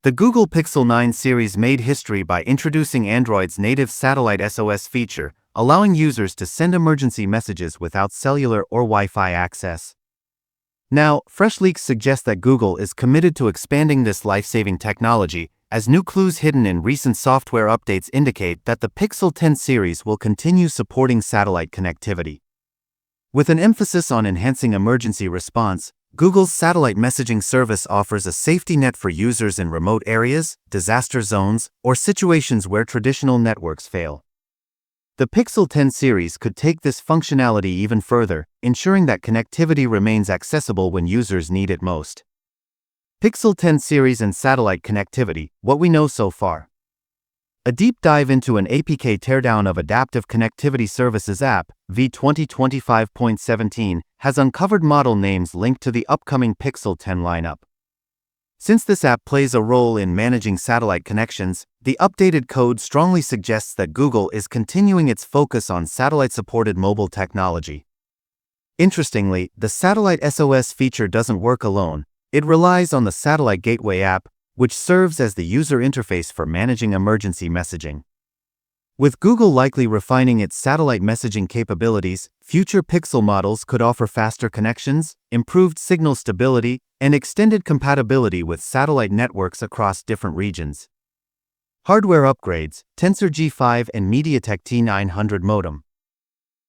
The Google Pixel 9 series made history by introducing Android's native Satellite SOS feature, allowing users to send emergency messages without cellular or Wi-Fi access. Now, fresh leaks suggest that Google is committed to expanding this life-saving technology, as new clues hidden in recent software updates indicate that the Pixel 10 series will continue supporting satellite connectivity. With an emphasis on enhancing emergency response, Google's satellite messaging service offers a safety net for users in remote areas, disaster zones, or situations where traditional networks fail. The Pixel 10 series could take this functionality even further, ensuring that connectivity remains accessible when users need it most. Pixel 10 series and satellite connectivity, what we know so far. A deep dive into an APK teardown of Adaptive Connectivity Services app, v2025.17, has uncovered model names linked to the upcoming Pixel 10 lineup. Since this app plays a role in managing satellite connections, the updated code strongly suggests that Google is continuing its focus on satellite-supported mobile technology. Interestingly, the Satellite SOS feature doesn't work alone. It relies on the Satellite Gateway app, which serves as the user interface for managing emergency messaging. With Google likely refining its satellite messaging capabilities, future Pixel models could offer faster connections, improved signal stability, and extended compatibility with satellite networks across different regions. Hardware upgrades, Tensor G5 and MediaTek T900 modem.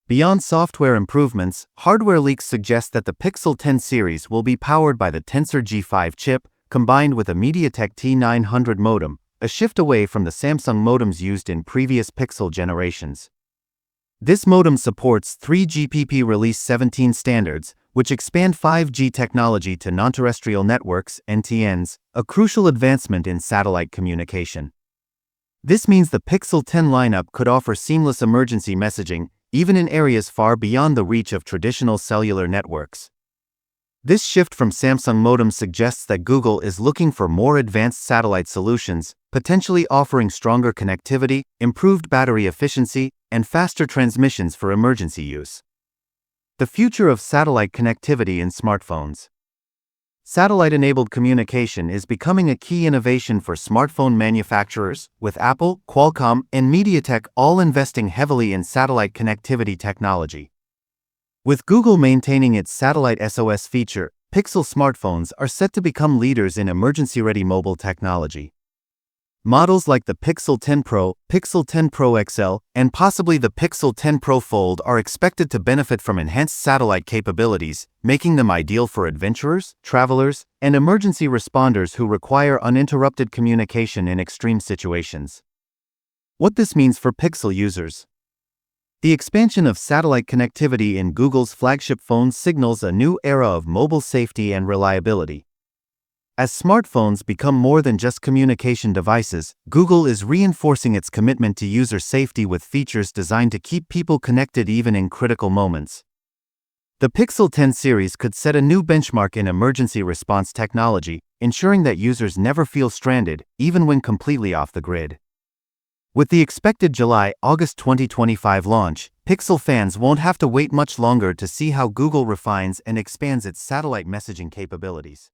Beyond software improvements, hardware leaks suggest that the Pixel 10 series will be powered by the Tensor G5 chip, combined with a MediaTek T900 modem, a shift away from the Samsung modems used in previous Pixel generations. This modem supports 3GPP Release 17 standards, which expand 5G technology to non-terrestrial networks (NTNs), a crucial advancement in satellite communication. This means the Pixel 10 lineup could offer seamless emergency messaging, even in areas far beyond the reach of traditional cellular networks. This shift from Samsung modems suggests that Google is looking for more advanced satellite solutions, potentially offering stronger connectivity, improved battery efficiency, and faster transmissions for emergency use. The future of satellite connectivity in smartphones. Satellite-enabled communication is becoming a key innovation for smartphone manufacturers, with Apple, Qualcomm, and MediaTek all investing heavily in satellite connectivity technology. With Google maintaining its Satellite SOS feature, Pixel smartphones are set to become leaders in emergency-ready mobile technology. Models like the Pixel 10 Pro, Pixel 10 Pro XL, and possibly the Pixel 10 Pro Fold are expected to benefit from enhanced satellite capabilities, making them ideal for adventurers, travelers, and emergency responders who require uninterrupted communication in extreme situations. What this means for Pixel users. The expansion of satellite connectivity in Google's flagship phones signals a new era of mobile safety and reliability. As smartphones become more than just communication devices, Google is reinforcing its commitment to user safety with features designed to keep people connected even in critical moments. The Pixel 10 series could set a new benchmark in emergency response technology, ensuring that users never feel stranded, even when completely off the grid. With the expected July-August 2025 launch, Pixel fans won't have to wait much longer to see how Google refines and expands its satellite messaging capabilities.